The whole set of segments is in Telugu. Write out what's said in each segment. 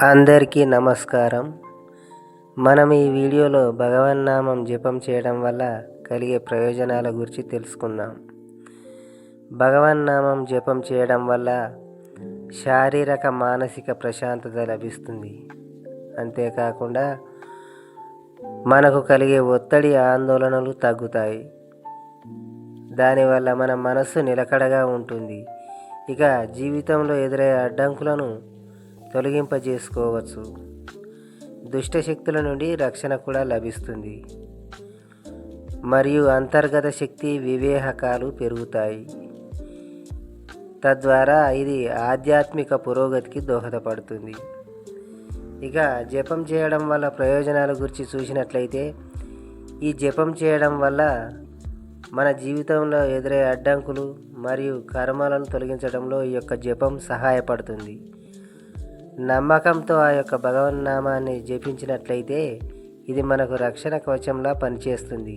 అందరికీ నమస్కారం. మనం ఈ వీడియోలో భగవన్నామం జపం చేయడం వల్ల కలిగే ప్రయోజనాల గురించి తెలుసుకుందాం. భగవన్నామం జపం చేయడం వల్ల శారీరక మానసిక ప్రశాంతత లభిస్తుంది. అంతేకాకుండా మనకు కలిగే ఒత్తిడి ఆందోళనలు తగ్గుతాయి. దానివల్ల మన మనస్సు నిలకడగా ఉంటుంది. ఇక జీవితంలో ఎదురయ్యే అడ్డంకులను తొలగింపజేసుకోవచ్చు. దుష్టశక్తుల నుండి రక్షణ కూడా లభిస్తుంది. మరియు అంతర్గత శక్తి వివేకాలు పెరుగుతాయి. తద్వారా ఇది ఆధ్యాత్మిక పురోగతికి దోహదపడుతుంది. ఇక జపం చేయడం వల్ల ప్రయోజనాల గురించి చూసినట్లయితే, ఈ జపం చేయడం వల్ల మన జీవితంలో ఎదురయ్యే అడ్డంకులు మరియు కర్మలను తొలగించడంలో ఈ యొక్క జపం సహాయపడుతుంది. నమ్మకంతో ఆ యొక్క భగవన్నామాన్ని జపించినట్లయితే ఇది మనకు రక్షణ కవచంలా పనిచేస్తుంది.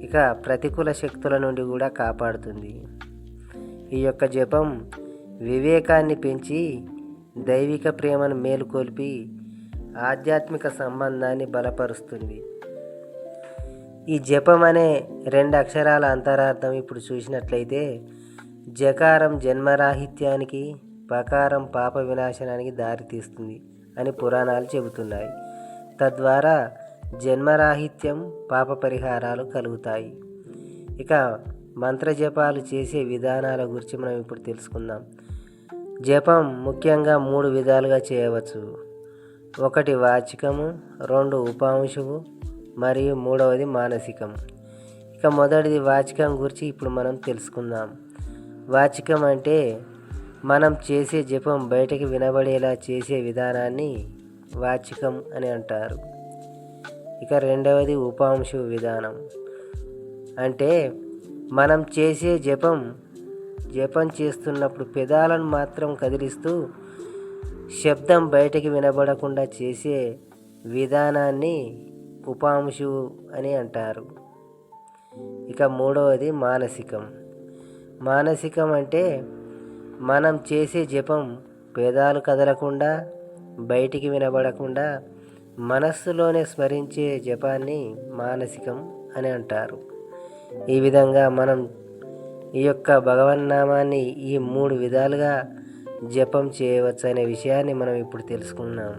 ఇక ప్రతికూల శక్తుల నుండి కూడా కాపాడుతుంది. ఈ యొక్క జపం వివేకాన్ని పెంచి దైవిక ప్రేమను మేలుకొల్పి ఆధ్యాత్మిక సంబంధాన్ని బలపరుస్తుంది. ఈ జపం అనే 2 అక్షరాల అంతరార్థం ఇప్పుడు చూసినట్లయితే, జకారం జన్మరాహిత్యానికి, పకారం పాప వినాశనానికి దారితీస్తుంది అని పురాణాలు చెబుతున్నాయి. తద్వారా జన్మరాహిత్యం, పాప పరిహారాలు కలుగుతాయి. ఇక మంత్రజపాలు చేసే విధానాల గురించి మనం ఇప్పుడు తెలుసుకుందాం. జపం ముఖ్యంగా 3 విధాలుగా చేయవచ్చు. 1 వాచికము, 2 ఉపాంశువు మరియు 3వది మానసికం. ఇక మొదటిది వాచికం గురించి ఇప్పుడు మనం తెలుసుకుందాం. వాచికం అంటే మనం చేసే జపం బయటకి వినబడేలా చేసే విధానాన్ని వాచికం అని అంటారు. ఇక 2వది ఉపాంశు విధానం. అంటే మనం చేసే జపం చేస్తున్నప్పుడు పెదాలను మాత్రం కదిలిస్తూ శబ్దం బయటకి వినబడకుండా చేసే విధానాన్ని ఉపాంశు అని అంటారు. ఇక 3వది మానసికం. మానసికం అంటే మనం చేసే జపం పేదాలు కదలకుండా, బయటికి వినబడకుండా మనస్సులోనే స్మరించే జపాన్ని మానసికం అని అంటారు. ఈ విధంగా మనం ఈ యొక్క భగవన్నామాన్ని ఈ 3 విధాలుగా జపం చేయవచ్చు అనే విషయాన్ని మనం ఇప్పుడు తెలుసుకున్నాం.